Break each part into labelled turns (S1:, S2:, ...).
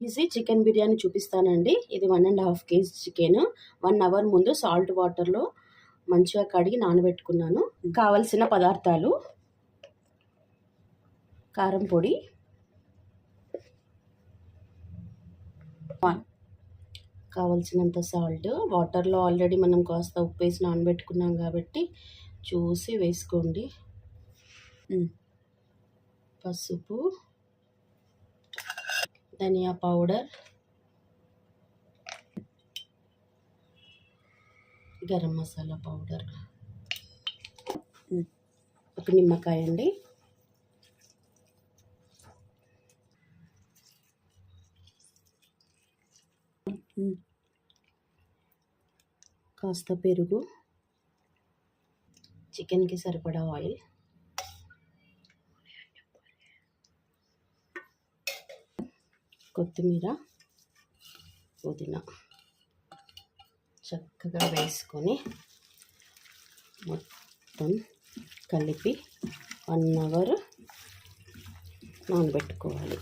S1: Easy chicken biryani చూపిస్తానండి. ఇది 1.5 KG chicken 1 hour ముందు సాల్ట్ వాటర్లో మంచిగా కడిగి నానబెట్టుకున్నాను. కావలసిన పదార్థాలు: కారం పొడి, కావలసినంత సాల్ట్. వాటర్లో ఆల్రెడీ మనం కాస్త ఉప్పు వేసి నానబెట్టుకున్నాం కాబట్టి చూసి వేసుకోండి. పసుపు, ధనియా పౌడర్, గరం మసాలా పౌడర్, ఒక నిమ్మకాయ అండి, కాస్త పెరుగు, చికెన్కి సరిపడా ఆయిల్, కొత్తిమీర, పుదీనా చక్కగా వేసుకొని మొత్తం కలిపి 1 అవర్ నానబెట్టుకోవాలి.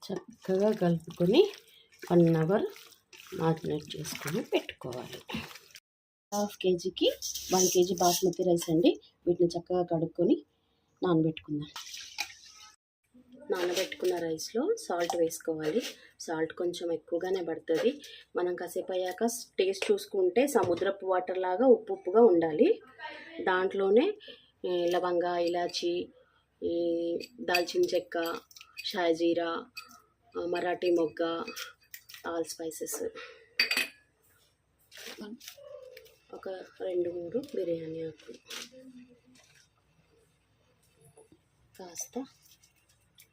S1: చక్కగా కలుపుకొని 1 అవర్ మ్యారినేట్ చేసుకొని పెట్టుకోవాలి. హాఫ్ కేజీకి 1 కేజీ బాస్మతి రైస్ అండి. వీటిని చక్కగా కడుక్కొని నానబెట్టుకుందాం. నానబెట్టుకున్న రైస్లో సాల్ట్ వేసుకోవాలి. సాల్ట్ కొంచెం ఎక్కువగానే పడుతుంది. మనం కాసేపు అయ్యాక టేస్ట్ చూసుకుంటే సముద్రపు వాటర్ లాగా ఉప్పుగా ఉండాలి. దాంట్లోనే లవంగా, ఇలాచి, దాల్చిన చెక్క, షాజీరా, మరాఠీ మొగ్గ, ఆల్ స్పైసెస్, ఒక 2-3 బిర్యానీ ఆకులు, కాస్త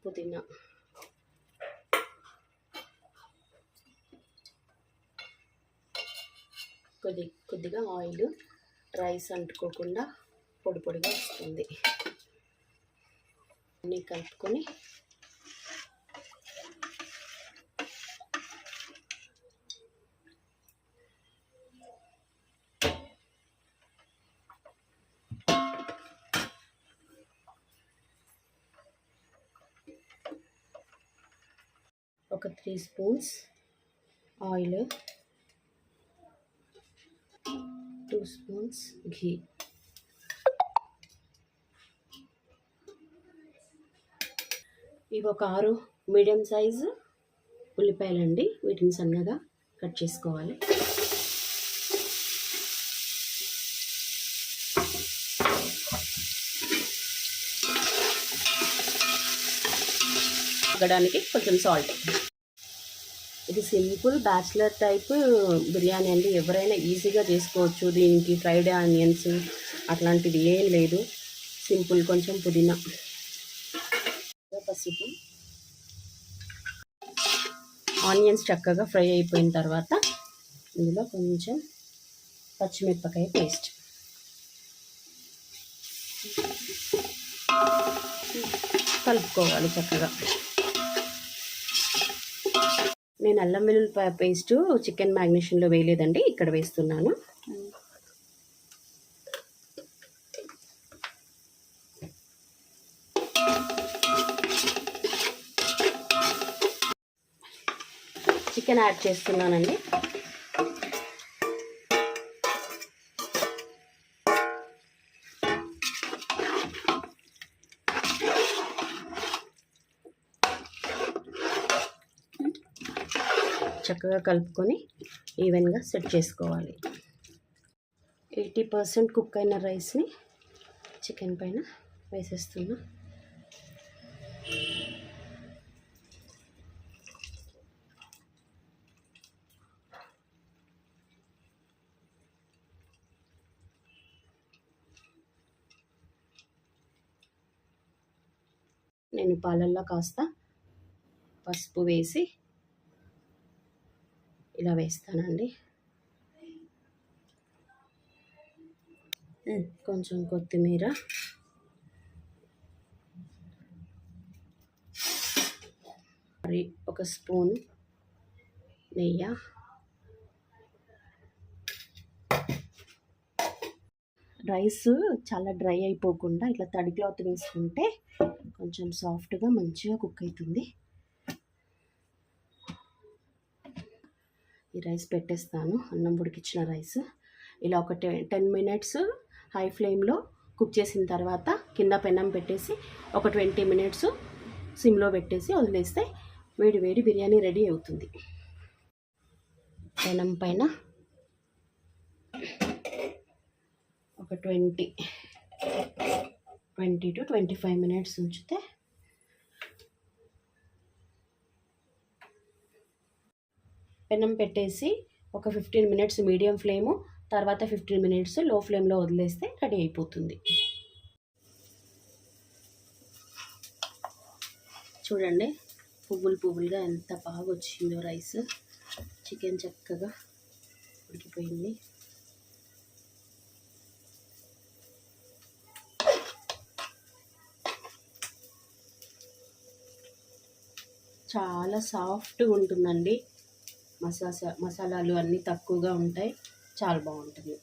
S1: పుదీనా, కొద్దిగా ఆయిల్. రైస్ అంటుకోకుండా పొడి పొడిగా వస్తుంది. అన్నీ కలుపుకొని ఒక 3 స్పూన్స్ ఆయిల్, 2 స్పూన్స్ ఘీ, ఇవి ఒక 6 మీడియం సైజు ఉల్లిపాయలండి. వీటిని సన్నగా కట్ చేసుకోవాలి. ఉడకడానికి కొంచెం సాల్ట్. ఇది సింపుల్ బ్యాచిలర్ టైప్ బిర్యానీ అండి. ఎవరైనా ఈజీగా చేసుకోవచ్చు. దీనికి ఫ్రైడ్ ఆనియన్స్ అట్లాంటిది ఏం లేదు. సింపుల్. కొంచెం పుదీనా, పసుపు. ఆనియన్స్ చక్కగా ఫ్రై అయిపోయిన తర్వాత ఇందులో కొంచెం పచ్చిమిరపకాయ పేస్ట్, కలుపుకోవాలి చక్కగా. నేను అల్లం వెల్లుల్లి పేస్ట్ చికెన్ మ్యాగ్నేషన్లో వేయలేదండి, ఇక్కడ వేస్తున్నాను. చికెన్ యాడ్ చేస్తున్నానండి. చక్కగా కలుపుకొని ఈవెన్గా సెట్ చేసుకోవాలి. 80% కుక్ అయిన రైస్ని చికెన్ పైన వేసేస్తున్నా. నేను పాలల్లో కాస్త పసుపు వేసి ఇలా వేస్తానండి. కొంచెం కొత్తిమీర, మరి 1 స్పూన్ నెయ్యి, రైస్ చాలా డ్రై అయిపోకుండా ఇట్లా తడి క్లాత్ వేసుకుంటే కొంచెం సాఫ్ట్గా మంచిగా కుక్ అవుతుంది. ఈ రైస్ పెట్టేస్తాను, అన్నం ఉడికించిన రైస్. ఇలా ఒక 10 మినిట్స్ హై ఫ్లేమ్లో కుక్ చేసిన తర్వాత కింద పెనం పెట్టేసి ఒక 20 మినిట్స్ సిమ్లో పెట్టేసి వదిలేస్తే వేడి వేడి బిర్యానీ రెడీ అవుతుంది. పెనం పైన ఒక 20 to 25 మినిట్స్ ఉంచితే పెనం పెట్టేసి ఒక 15 మినిట్స్ మీడియం ఫ్లేము, తర్వాత 15 మినిట్స్ లో ఫ్లేమ్లో వదిలేస్తే రెడీ అయిపోతుంది. చూడండి పువ్వులుగా ఎంత బాగా వచ్చిందో రైస్. చికెన్ చక్కగా ఉడికిపోయింది. చాలా సాఫ్ట్గా ఉంటుందండి. మసాలాలు అన్నీ తక్కువగా ఉంటాయి, చాలా బాగుంటుంది.